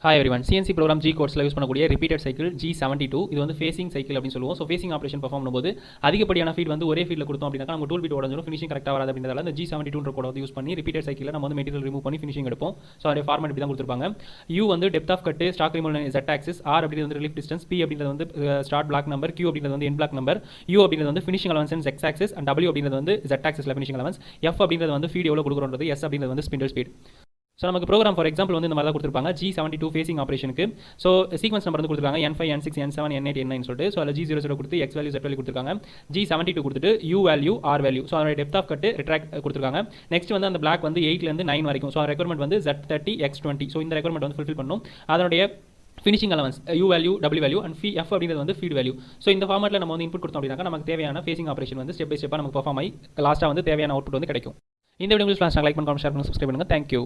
Hi everyone, CNC program G codes use பண்ணக்கூடிய repeated cycle G72 இது வந்து facing cycle அப்படின்னு சொல்லுவோம். ஸோ ஃபேசிங் ஆப்ரேஷன் பெர்ஃபார்ம் பண்ணும்போது அதிகப்படியான ஃபீட் வந்து ஒரே ஃபீல்டில் கொடுத்தோம் அப்படின்னா நம்ம டூல் பீட் உடஞ்சிடும், ஃபினிஷிங் கரெக்டாக வராது அப்படின்றதால இந்த G72 கோட் வந்து யூஸ் பண்ணி ரிப்பீட்டட் சைக்கிளில் நம்ம வந்து மெட்டீரியல் ரிமூவ் பண்ணி ஃபினிஷிங் எடுப்போம். ஸோ அதோட ஃபார்மேட் இப்படி தான் கொடுத்துருப்பாங்க. U வந்து depth of cut, stock removal Z axis, R அப்படின்றது வந்து ரிலீஃப் டிஸ்டன்ஸ், P அப்படின்றது வந்து ஸ்டார்ட் பிளாக் நம்பர், Q அப்படின்றது வந்து எண்ட் பிளாக் நம்பர், U அப்படின்றது வந்து finishing allowance in X axis and W அப்படின்றது வந்து Z ஆக்சிஸில் ஃபினிஷிங் அலவன்ஸ், F அப்படின்றது வந்து ஃபீட் எவ்வளோ கொடுக்குறது, S அப்படின்றது வந்து ஸ்பிண்டில் ஸ்பீட். ஸோ நமக்கு ப்ரோக்ராம் ஃபார் எக்ஸாம்பிள் வந்து இந்த மாதிரி தான் கொடுத்துருப்பாங்க G72 ஃபேசிங் ஆப்ரேஷனுக்கு. ஸோ சீக்வன்ஸ் நம்பர் வந்து கொடுத்துருக்காங்க N5 N6 N7 N8 N9 சொல்லிட்டு. ஸோ அதில் G00 கொடுத்து X வேல்யூ Z வேல்யூ கொடுத்துருக்காங்க. G72 கொடுத்துட்டு U value R value. So அதோட டெப்த் ஆஃப் கட்டு ரிட்ராக்ட் கொடுத்துருக்காங்க. நெக்ஸ்ட் வந்து அந்த பிளாக் வந்து 8லேருந்து 9 வரைக்கும். ஸோ ரெக்யர்மெண்ட் வந்து Z30 X20. ஸோ இந்த ரெக்யர்மெண்ட் வந்து ஃபுல்ஃபில் பண்ணும். அதனுடைய finishing allowance U value W value and F அப்படின்றது வந்து ஃபீட் வேல்யூ. ஸோ இந்த ஃபார்மேட்டில் நம்ம வந்து இன்புட் கொடுத்தோம் அப்படின்னா நமக்கு தேவையான ஃபேசிங் ஆப்ரேஷன் வந்து ஸ்டெப் பை ஸ்டெப்பாக நமக்கு பெர்ஃபார்ம் ஆகி லாஸ்ட்டாக வந்து தேவையான அவுட்புட் வந்து கிடைக்கும். இந்த வீடியோ லைக் பண்ணுங்க, ஷேர் பண்ணுங்க, சப்ஸ்கிரைப் பண்ணுங்க. தேங்க்யூ.